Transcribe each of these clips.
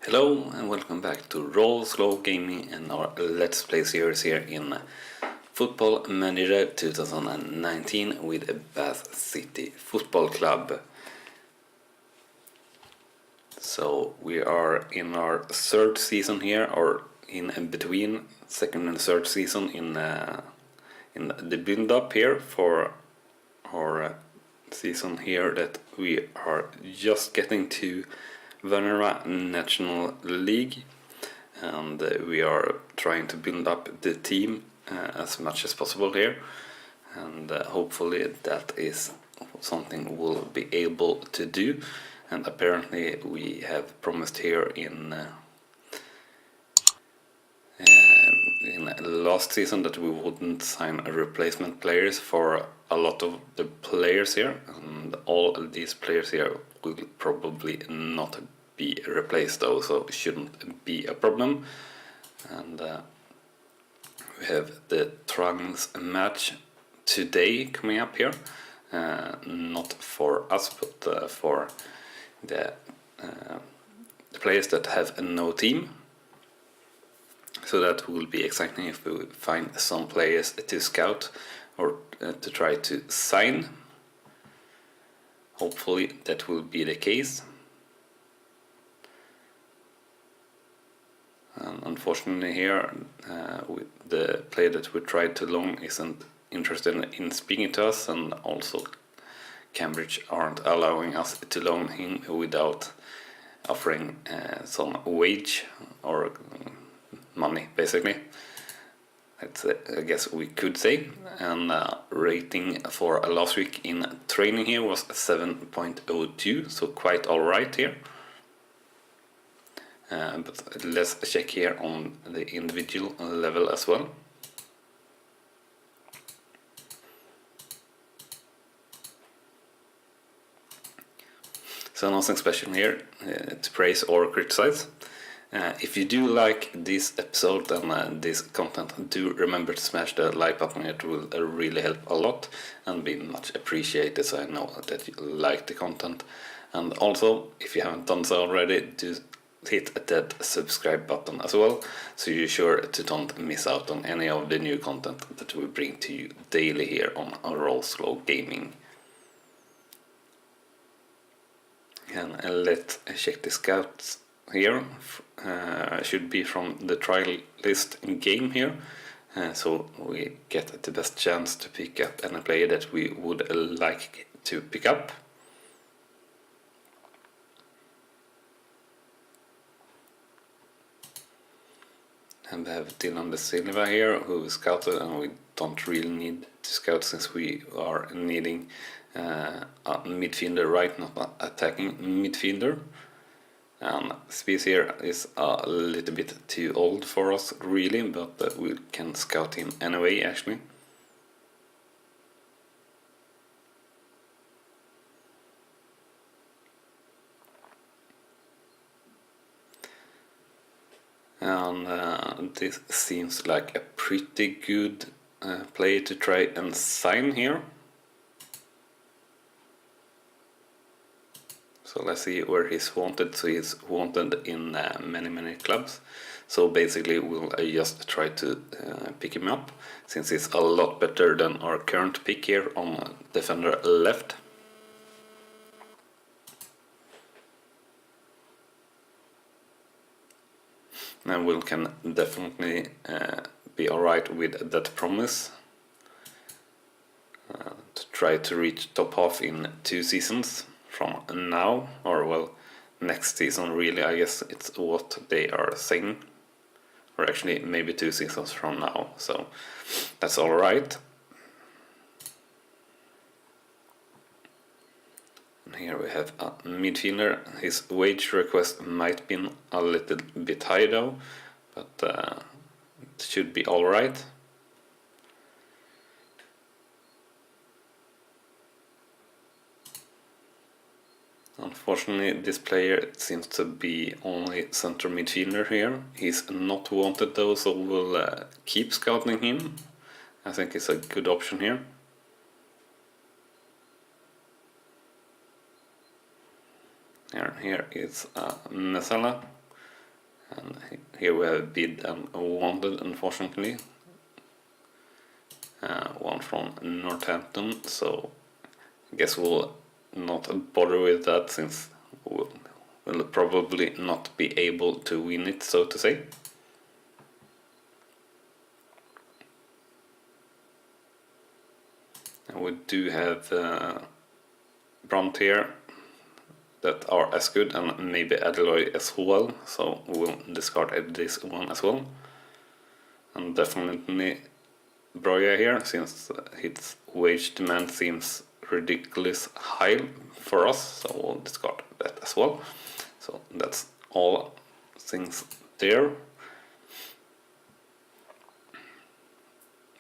Hello and welcome back to lollujo Gaming and our Let's Play series here in Football Manager 2019 with Bath City Football Club. So we are in our third season here, or in between second and third season in the build-up here for our season here that we are just getting to Vanarama National League, and we are trying to build up the team as much as possible here, and hopefully that is something we'll be able to do. And apparently we have promised here in last season that we wouldn't sign replacement players for a lot of the players here, and all of these players here will probably not be replaced though, so it shouldn't be a problem. And we have the Trunks match today coming up here, not for us but for the players that have no team. So that will be exciting if we find some players to scout or to try to sign. Hopefully that will be the case. Unfortunately here, the player that we tried to loan isn't interested in speaking to us, and also Cambridge aren't allowing us to loan him without offering some wage or money, basically. That's, I guess we could say. And rating for last week in training here was 7.02, so quite alright here. But let's check here on the individual level as well. So nothing special here to praise or criticize. If you do like this episode and this content, do remember to smash the like button. It will really help a lot and be much appreciated, so I know that you like the content. And also, if you haven't done so already, do hit that subscribe button as well, so you're sure to don't miss out on any of the new content that we bring to you daily here on lollujo Gaming. And let's check the scouts here. Should be from the trial list game here, so we get the best chance to pick up any player that we would like to pick up. And we have Dylan De Silva here, who is scouted, and we don't really need to scout since we are needing a midfielder, right, not an attacking midfielder. And Spies here is a little bit too old for us really, but we can scout him anyway actually. And this seems like a pretty good player to try and sign here. So let's see where he's wanted. So he's wanted in many clubs. So basically we'll just try to pick him up, since he's a lot better than our current pick here on defender left. And we can definitely be alright with that promise to try to reach top half in 2 seasons from now, or well, next season really, I guess it's what they are saying, or actually maybe 2 seasons from now, so that's alright. And here we have a midfielder. His wage request might be a little bit high though, but it should be alright. Unfortunately, this player seems to be only center midfielder here. He's not wanted though, so we'll keep scouting him. I think it's a good option here. Here is Mesala, And here we have bid and wanted, unfortunately. One from Northampton, so I guess we'll not bother with that, since we'll probably not be able to win it, so to say. And we do have Brunt here that are as good, and maybe Adelaide as well, so we'll discard this one as well. And definitely Broya here, since its wage demand seems ridiculous high for us, so we'll discard that as well. So that's all things there.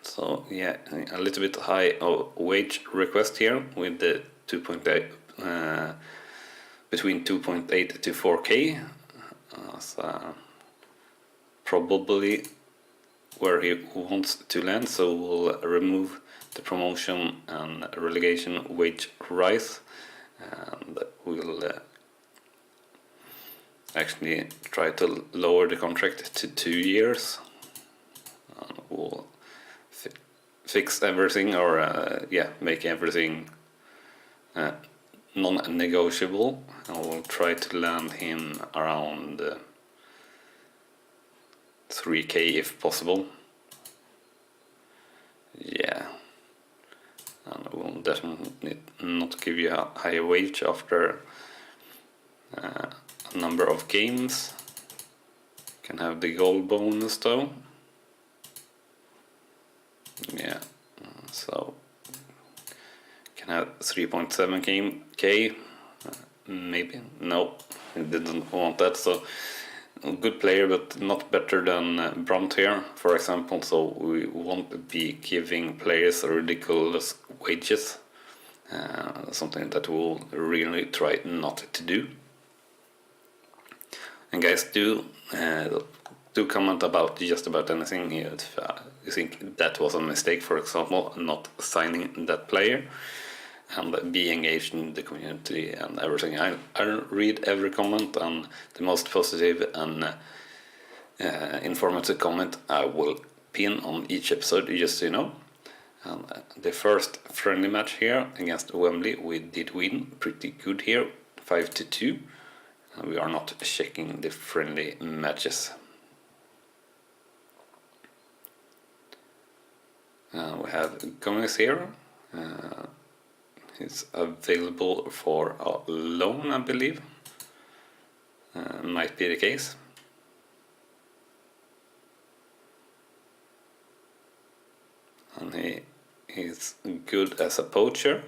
So yeah, a little bit high wage request here with the 2.8 between 2.8 to 4k. So probably where he wants to land, so we'll remove the promotion and relegation wage rise, and we'll actually try to lower the contract to 2 years. And we'll fix everything, or make everything non-negotiable, and we'll try to land him around 3k if possible. Yeah, and we'll definitely not give you a higher wage after a number of games. Can have the goal bonus though. Yeah, so can have 3.7k. Maybe no, he didn't want that. So good player, but not better than Brunt here, for example. So we won't be giving players ridiculous wages. Something that we'll really try not to do. And guys, do comment about just about anything if you think that was a mistake, for example, not signing that player, and be engaged in the community and everything. I read every comment, and the most positive and informative comment I will pin on each episode, just so you know. And the first friendly match here against Wembley, we did win pretty good here, 5-2. We are not checking the friendly matches. We have Gomez here. He's available for a loan, I believe. Might be the case. And he's good as a poacher,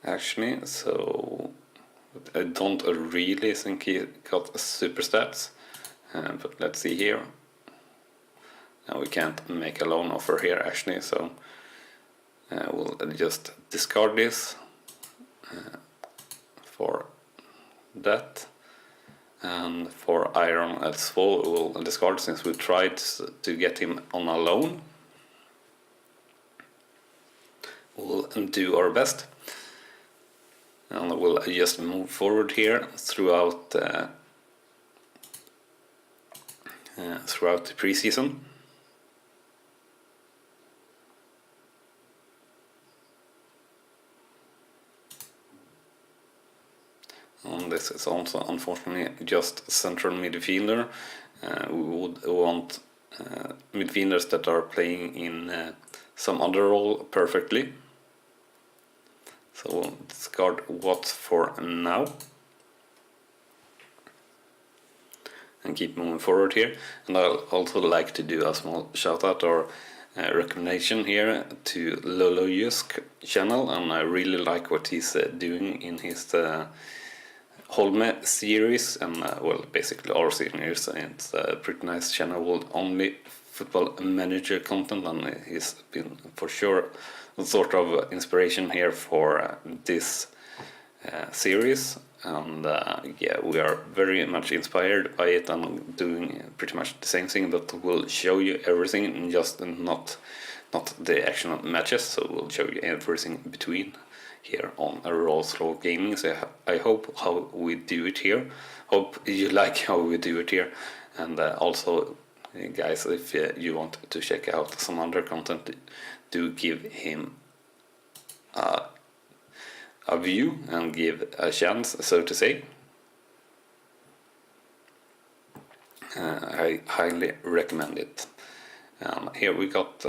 actually, so I don't really think he got super stats, but let's see here. Now we can't make a loan offer here, actually, so we'll just discard this for that. And for Iron as well, we'll discard, since we tried to get him on a loan. We'll do our best, and we'll just move forward here throughout the preseason. And this is also unfortunately just central midfielder. We would want midfielders that are playing in some other role perfectly. So we'll discard Watts for now and keep moving forward here. And I'll also like to do a small shout out or recommendation here to lollujo's channel, and I really like what he's doing in his Holme series, and well, basically our series. It's a pretty nice channel with only football manager content, and he's been for sure sort of inspiration here for this series. And yeah, we are very much inspired by it and doing pretty much the same thing, but we'll show you everything, just not the actual matches. So we'll show you everything between here on Raw Slow Gaming. So I hope how we do it here. Hope you like how we do it here. And also, guys, if you want to check out some other content, do give him a view and give a chance, so to say. I highly recommend it. Here we got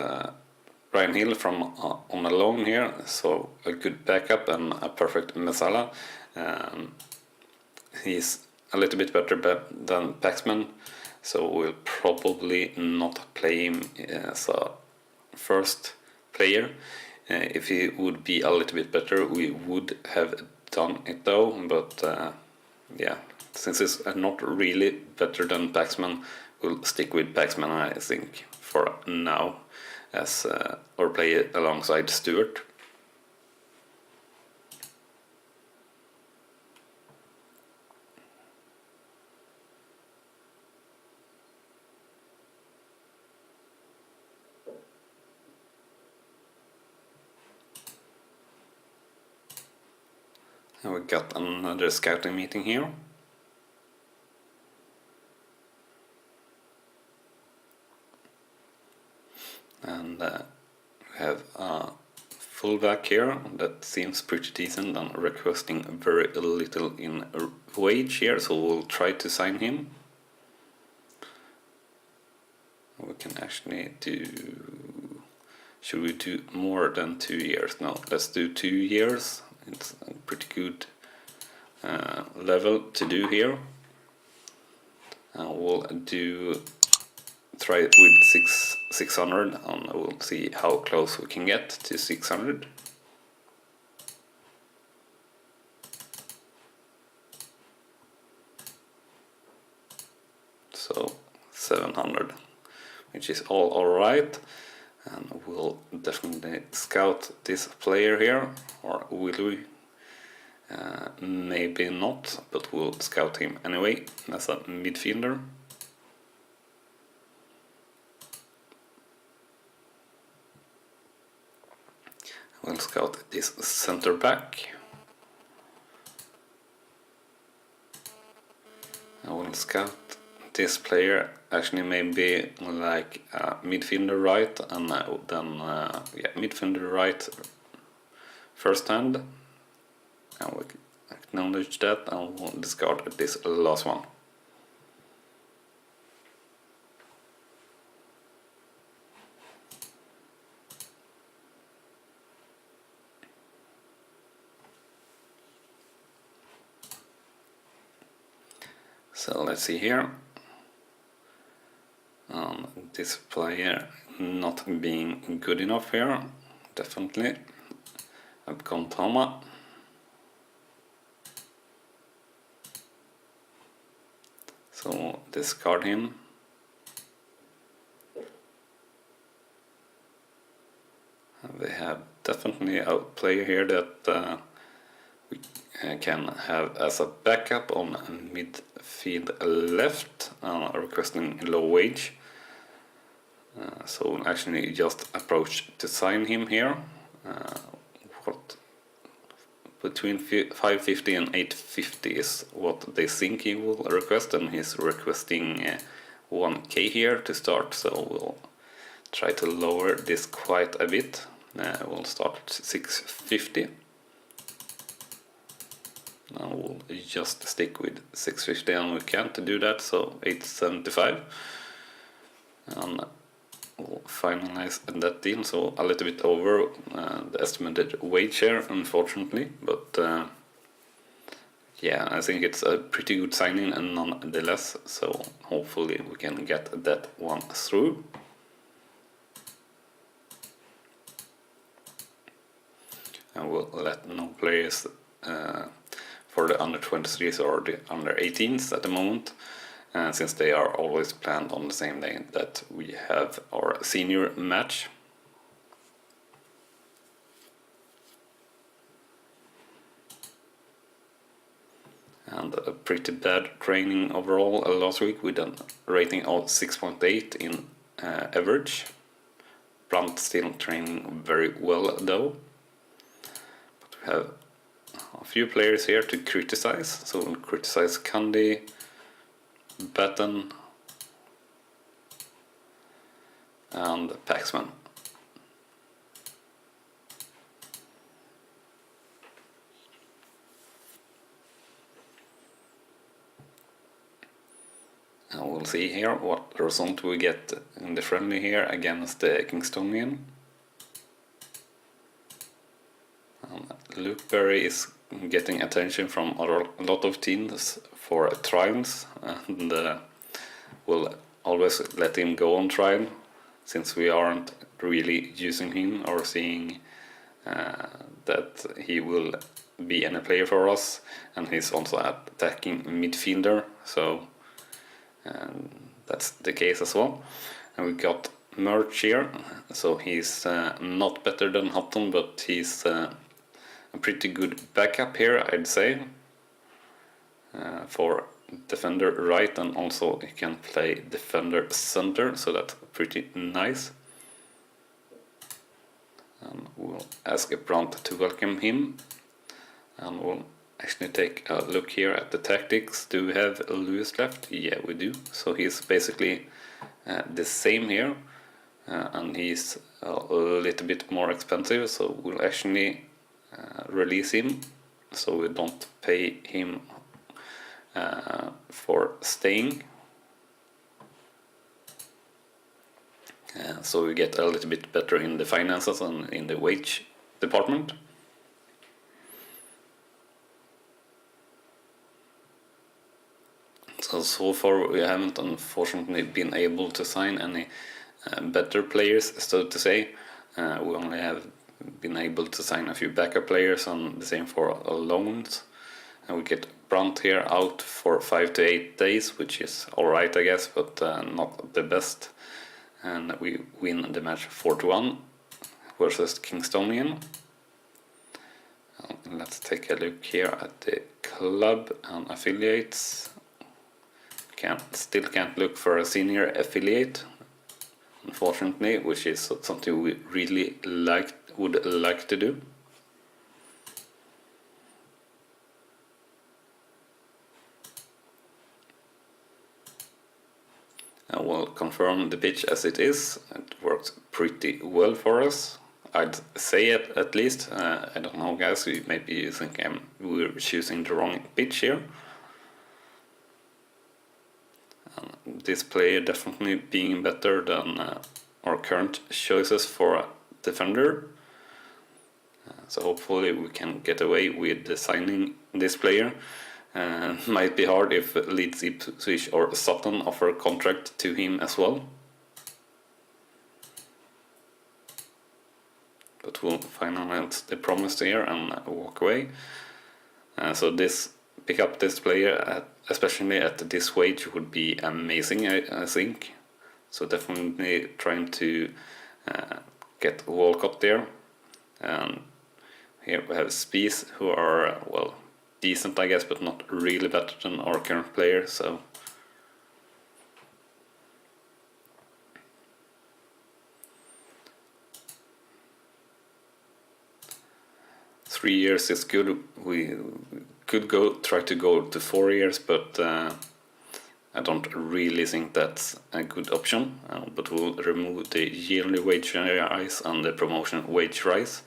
Ryan Hill from on a loan here, so a good backup and a perfect Masala. He's a little bit better than Paxman, so we'll probably not play him as a first player. If he would be a little bit better, we would have done it though, but yeah, since it's not really better than Paxman, we'll stick with Paxman, I think, for now, as or play it alongside Stewart. And we got another scouting meeting here. And we have a fullback here that seems pretty decent and requesting very little in wage here, so we'll try to sign him. We can actually do... Should we do more than 2 years? No, let's do 2 years. It's a pretty good level to do here. We'll try it with 600 and we'll see how close we can get to 600. So 700, which is all right. And we'll definitely scout this player here, or will we? Maybe not, but we'll scout him anyway as a midfielder. We'll scout this center back. I will scout this player, actually maybe like midfielder right, and then yeah, midfielder right first hand. And we acknowledge that, and we'll discard this last one. So let's see here. This player not being good enough here, definitely. I've gone Toma. So discard him. We have definitely a player here that we can have as a backup on midfield left, requesting low wage. So actually just approach to sign him here. What between 550 and 850 is what they think he will request, and he's requesting 1k here to start, so we'll try to lower this quite a bit. We'll start at 650. Now we'll just stick with 650, and we can't do that, so 875. And we'll finalize that deal, so a little bit over the estimated wage here, unfortunately, but yeah, I think it's a pretty good signing and nonetheless, so hopefully we can get that one through. And we'll let no players for the under 23s or the under 18s at the moment, since they are always planned on the same day that we have our senior match. And a pretty bad training overall last week with a rating of 6.8 in average. Brandt still training very well though. But we have a few players here to criticize. So we'll criticize Candy, Batten, and Paxman. And we'll see here what result we get in the friendly here against the Kingstonian. Luke Berry is getting attention from a lot of teams for trials, and we'll always let him go on trial since we aren't really using him or seeing that he will be any player for us, and he's also an attacking midfielder, so that's the case as well. And we got Merch here, so he's not better than Hutton, but he's a pretty good backup here, I'd say, for defender right, and also he can play defender center, so that's pretty nice. And we'll ask Brandt to welcome him, and we'll actually take a look here at the tactics. Do we have Lewis left? Yeah, we do. So he's basically the same here, and he's a little bit more expensive, so we'll actually release him, so we don't pay him for staying. So we get a little bit better in the finances and in the wage department. So far we haven't unfortunately been able to sign any better players, so to say. We only have been able to sign a few backup players, and the same for loans. And we get Brandt here out for 5 to 8 days, which is alright I guess, but not the best. And we win the match 4-1 versus Kingstonian. Let's take a look here at the club and affiliates. Still can't look for a senior affiliate, unfortunately, which is something we really would like to do. I will confirm the pitch as it is. It works pretty well for us, I'd say it at least. I don't know, guys, maybe you think we're choosing the wrong pitch here. This player definitely being better than our current choices for a defender. So hopefully we can get away with signing this player. Might be hard if Leeds, Ipswich or Sutton offer a contract to him as well. But we'll finalize the promise here and walk away. So pick up this player, especially at this wage, would be amazing, I think. So definitely trying to get Walcott there. And here we have Spies, who are, well, decent I guess, but not really better than our current player. So three years is good. We could try to go to 4 years, but I don't really think that's a good option. But we'll remove the yearly wage rise and the promotion wage rise,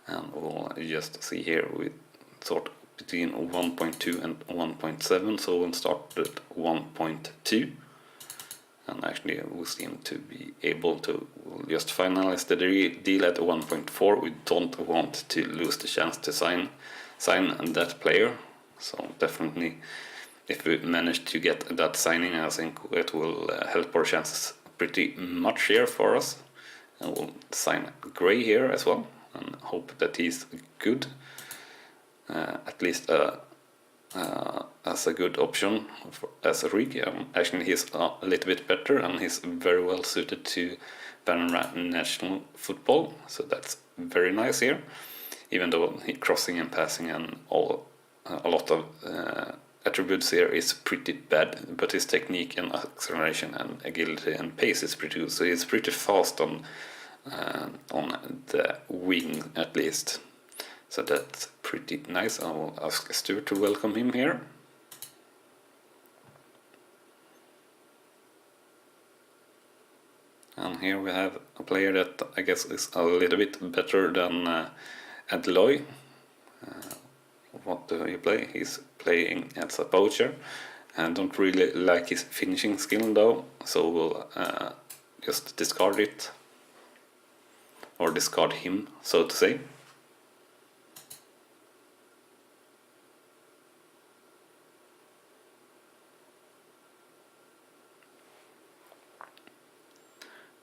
and we'll just see here we sort between 1.2 and 1.7, so we'll start at 1.2, and actually we seem to be able to just finalize the deal at 1.4. We don't want to lose the chance to sign that player, so definitely if we manage to get that signing, I think it will help our chances pretty much here for us. And we'll sign Gray here as well and hope that he's good, at least as a good option as a rig. Actually he's a little bit better, and he's very well suited to Vanarama national football, so that's very nice here. Even though crossing and passing and a lot of attributes here is pretty bad, but his technique and acceleration and agility and pace is pretty good. So he's pretty fast on the wing at least. So that's pretty nice. I will ask Stuart to welcome him here. And here we have a player that I guess is a little bit better than Adloy. What do he play? He's playing as a poacher. I don't really like his finishing skill though, so we'll just discard it. Or discard him, so to say.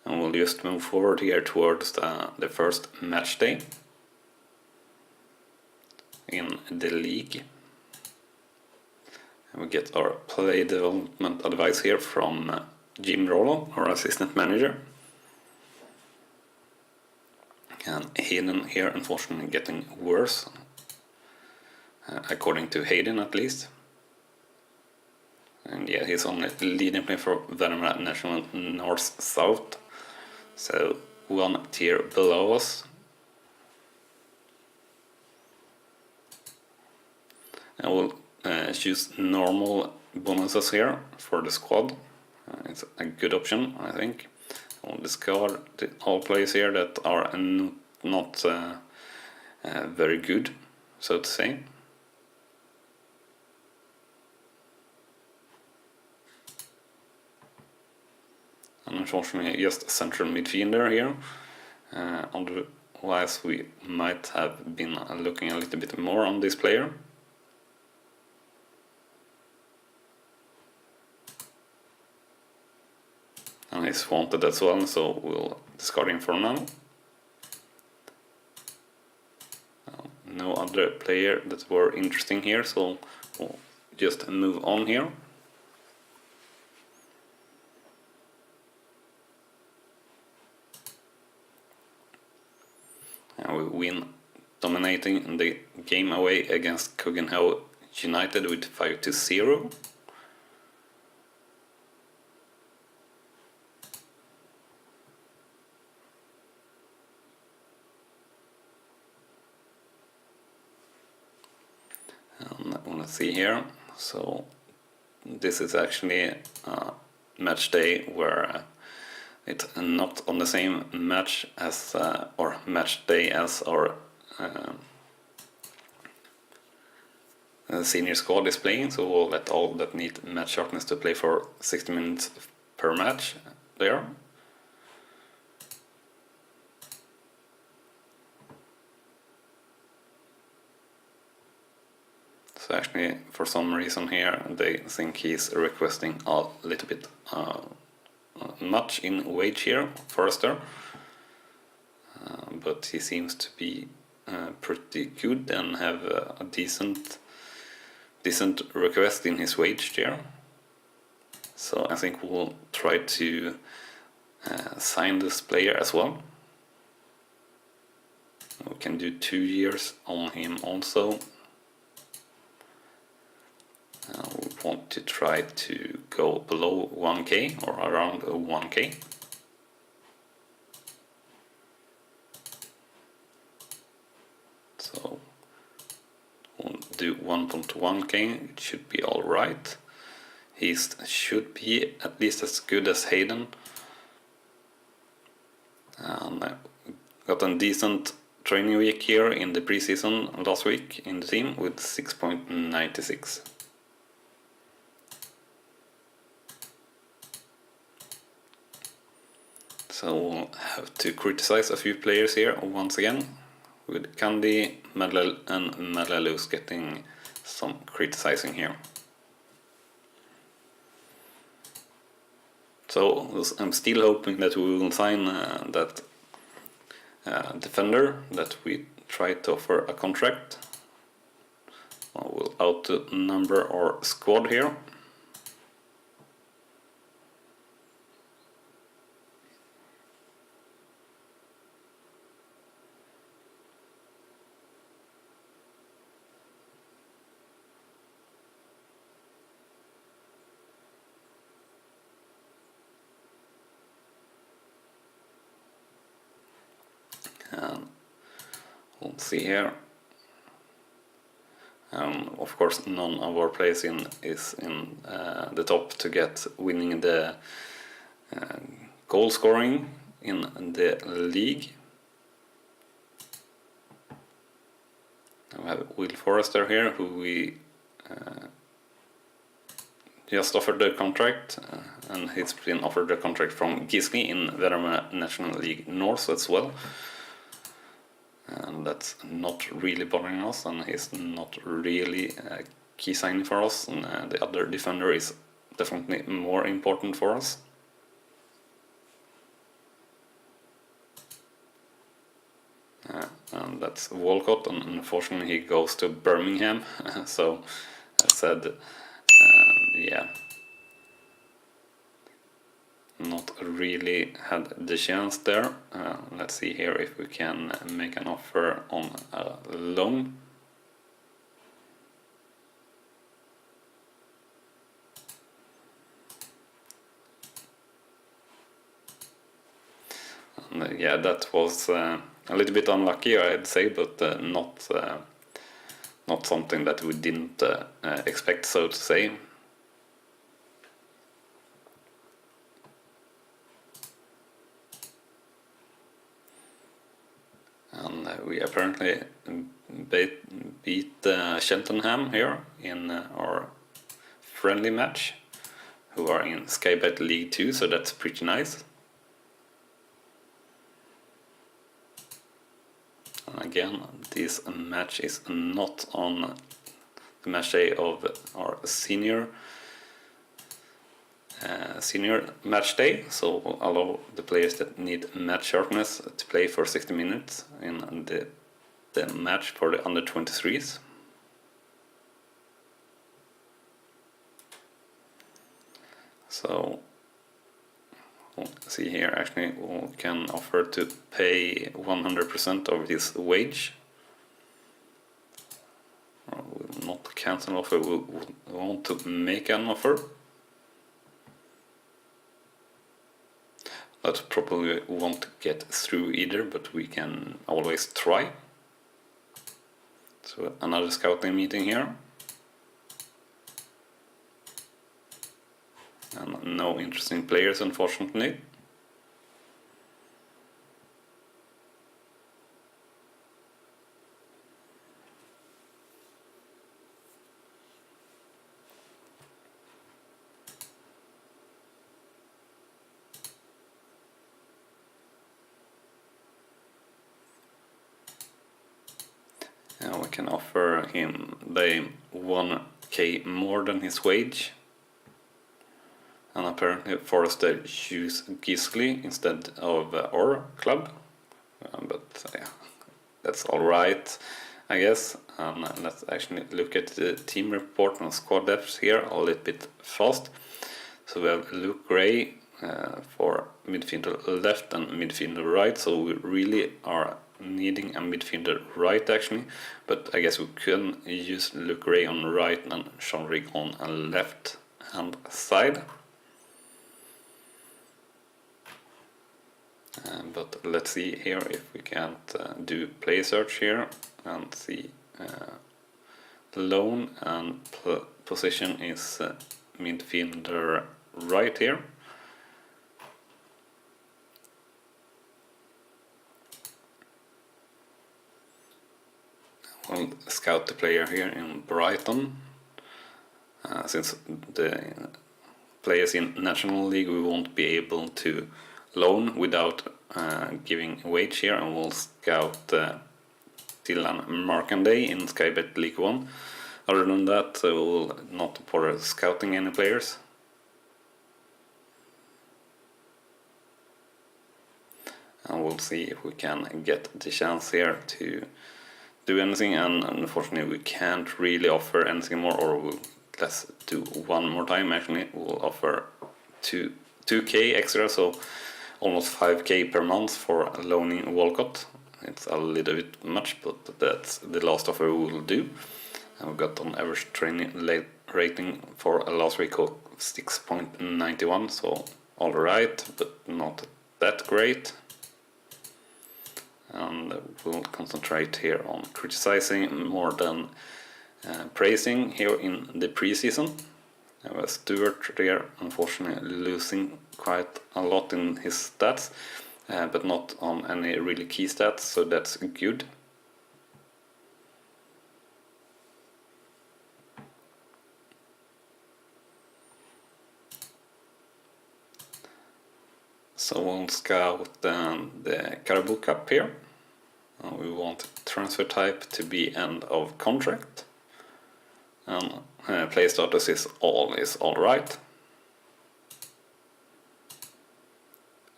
And we'll just move forward here towards the first match day in the league. And we get our play development advice here from Jim Rollo, our assistant manager. And Hayden here unfortunately getting worse, according to Hayden at least. And yeah, he's only leading player for Vanarama National North South, so one tier below us. And we'll choose normal bonuses here for the squad. It's a good option, I think. We'll discard all players here that are not very good, so to say. And unfortunately just a central midfielder here. Otherwise we might have been looking a little bit more on this player. And he's wanted as well, so we'll discard him for now. No other player that were interesting here, so we'll just move on here. And we win, dominating the game away against Cogenhoe United with 5-0. Let's see here. So this is actually a match day where it's not on the same match as or match day as our senior squad is playing. So we'll let all that need match sharpness to play for 60 minutes per match there. So actually, for some reason here, they think he's requesting a little bit much in wage here, Forrester. But he seems to be pretty good and have a decent request in his wage there. So I think we'll try to sign this player as well. We can do 2 years on him also. We want to try to go below 1k or around 1k. So we'll do 1.1k, it should be alright. He should be at least as good as Hayden. And got a decent training week here in the preseason last week in the team with 6.96. So we'll have to criticize a few players here once again, with Candy, Medlel and Medlelus getting some criticizing here. So I'm still hoping that we will sign that defender that we tried to offer a contract. We'll outnumber our squad here. And we'll see here. Of course, none of our players is in the top to get winning the goal scoring in the league. We have Will Forrester here, who we just offered the contract, and he's been offered the contract from Gisli in Vanarama National League North as well. And that's not really bothering us, and he's not really a key signing for us, and the other defender is definitely more important for us. And that's Walcott, and unfortunately he goes to Birmingham. So I said, yeah, not really had the chance there. Let's see here if we can make an offer on a loan. And, yeah, that was a little bit unlucky, I'd say, but not something that we didn't expect, so to say. And we apparently beat Cheltenham here in our friendly match, who are in Sky Bet League 2, so that's pretty nice. And again, this match is not on the match day of our senior match day, so allow the players that need match sharpness to play for 60 minutes in the match for the under 23s. So we'll see here, actually we can offer to pay 100% of his wage. We will not cancel offer, we want to make an offer. That probably won't get through either, but we can always try. So another scouting meeting here. And no interesting players, unfortunately. We can offer him the 1k more than his wage. And apparently Forrester choose Gisli instead of our club. But yeah, that's alright, I guess. Let's actually look at the team report and squad depth here a little bit fast. So we have Luke Gray for midfielder left and midfielder right, so we really are needing a midfielder right actually, but I guess we can use Luke Gray on right and Sean Rigg on a left hand side. But let's see here if we can't do play search here and see loan and position is midfielder right here. We'll scout the player here in Brighton. Since the players in National League we won't be able to loan without giving wage here, and we'll scout Dylan Markanday in Sky Bet League 1. Other than that, we'll not bother scouting any players. And we'll see if we can get the chance here to do anything, and unfortunately we can't really offer anything more, or let's do one more time. Actually, we'll offer 2k extra, so almost 5k per month for loaning Walcott. It's a little bit much, but that's the last offer we will do. And we got an average training rating for last week of 6.91, so alright, but not that great. And we'll concentrate here on criticizing more than praising here in the preseason. Stuart there unfortunately losing quite a lot in his stats, but not on any really key stats, so that's good. So we'll scout the Carabao Cup here. We want transfer type to be end of contract, and play status is all right.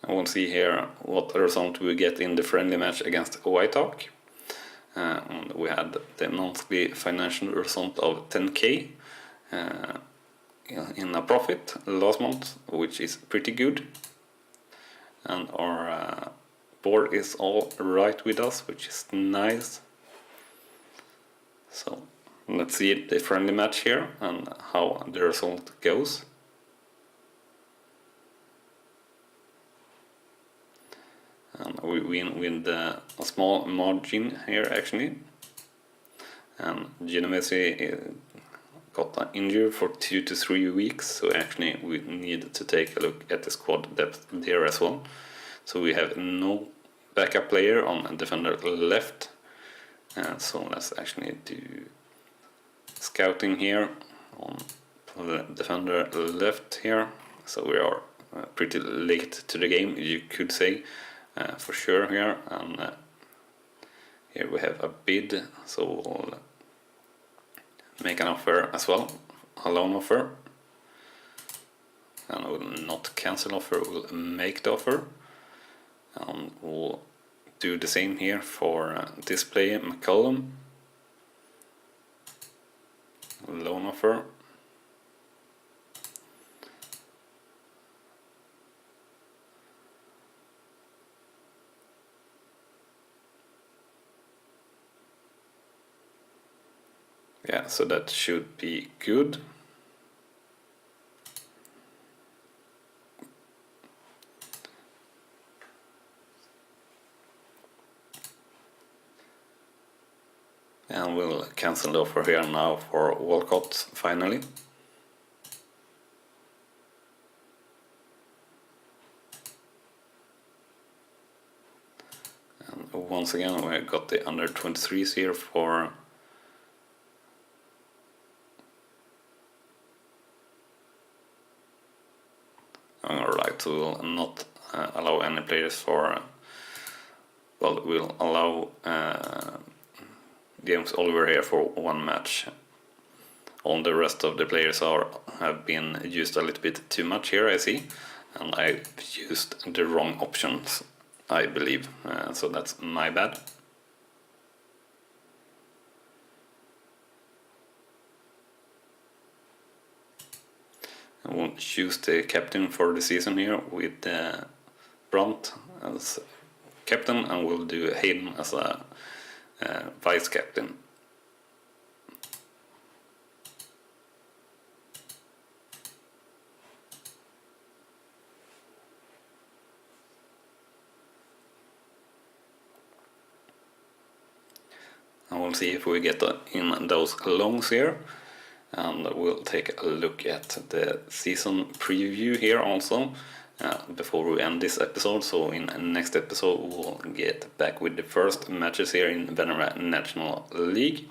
And we'll see here what result we get in the friendly match against Whitehawk. And we had the monthly financial result of 10k in a profit last month, which is pretty good. And our board is all right with us, which is nice. So let's see the friendly match here and how the result goes. And we win with a small margin here actually. And Genovese got an injury for 2 to 3 weeks, so actually we need to take a look at the squad depth there as well. So we have no backup player on defender left, so let's actually do scouting here on the defender left here. So we are pretty late to the game, you could say, for sure here. And here we have a bid, so we'll make an offer as well, a loan offer, and we'll not cancel offer, we'll make the offer. And we'll do the same here for this player, McCollum, loan offer. Yeah, so that should be good. And we'll cancel the offer here now for Walcott finally. And once again we got the under 23s here for alright, so we'll not allow any players for, well, we'll allow James Oliver here for 1 match. All the rest of the players have been used a little bit too much here, I see, and I used the wrong options, I believe, so that's my bad. I will choose the captain for the season here with Brandt as captain, and we'll do Hayden as a vice captain. And we'll see if we get in those loans here. And we'll take a look at the season preview here also before we end this episode. So in the next episode we'll get back with the first matches here in Vanarama National League,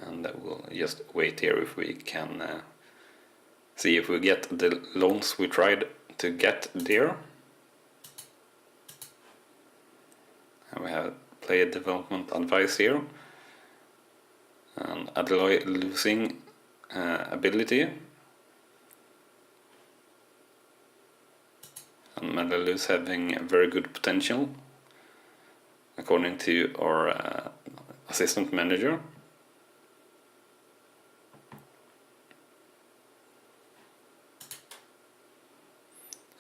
and we'll just wait here if we can see if we get the loans we tried to get there. And we have player development advice here, and Adeloy losing ability, and Medalus having very good potential according to our assistant manager.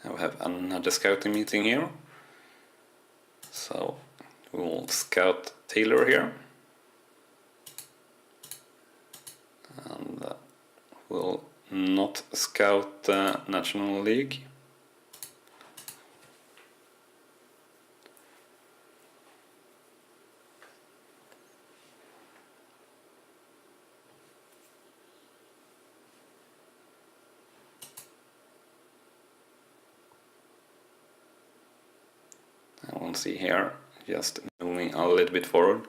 And we have another scouting meeting here, so we'll scout Taylor here. And we'll not scout the National League. can't see here, just moving a little bit forward.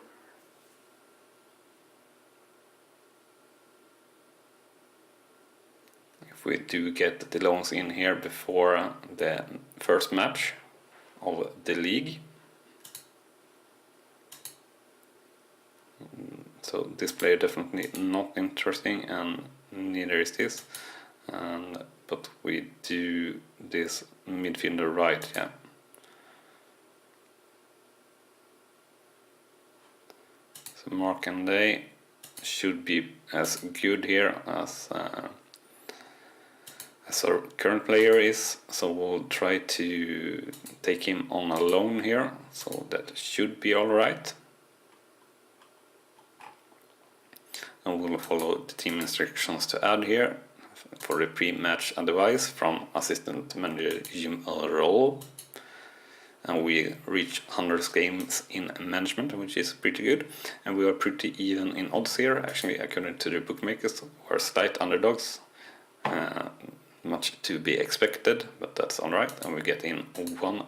If we do get the loans in here before the first match of the league. So this player definitely not interesting, and neither is this. But we do this midfielder right, yeah. So Mark and Day should be as good here as our current player is, so we'll try to take him on a loan here, so that should be alright. And we'll follow the team instructions to add here for the pre-match advice from assistant manager Jim Roll. And we reach 100 games in management, which is pretty good. And we are pretty even in odds here. Actually, according to the bookmakers, we're slight underdogs. Much to be expected, but that's alright. And we get in one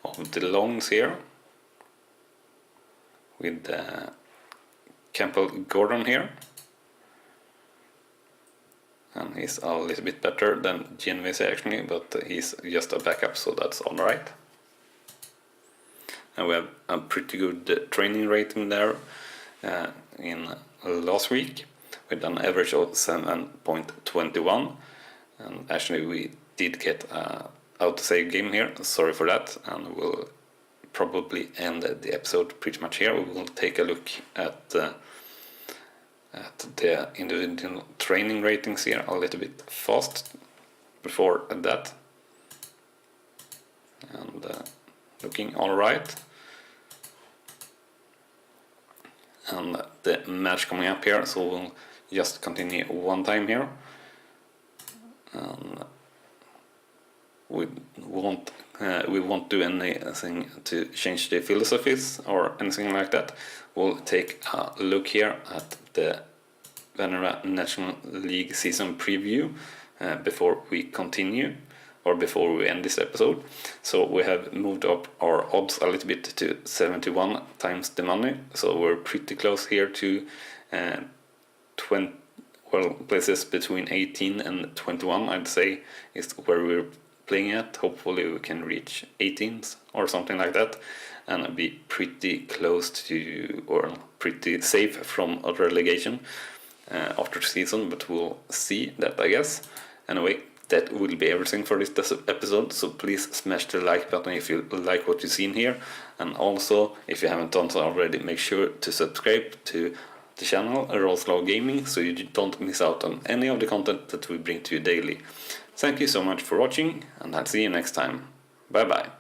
of the loans here with Campbell Gordon here. And he's a little bit better than Genovese actually, but he's just a backup, so that's alright. And we have a pretty good training rating there in last week with an average of 7.21. And actually we did get out to save game here, sorry for that, and we'll probably end the episode pretty much here. We will take a look at the individual training ratings here a little bit fast before that. And looking alright. And the match coming up here, so we'll just continue one time here. And we won't do anything to change the philosophies or anything like that. We'll take a look here at the Vanarama National League season preview before we continue, or before we end this episode. So we have moved up our odds a little bit to 71 times the money, so we're pretty close here to 20, well, places between 18 and 21 I'd say is where we're playing at. Hopefully we can reach 18s or something like that and be pretty close to, or pretty safe from a relegation after the season, but we'll see that, I guess. Anyway, that will be everything for this episode, so please smash the like button if you like what you've seen here, and also if you haven't done so already, make sure to subscribe to the channel Rolls-Law Gaming so you don't miss out on any of the content that we bring to you daily. Thank you so much for watching, and I'll see you next time. Bye bye.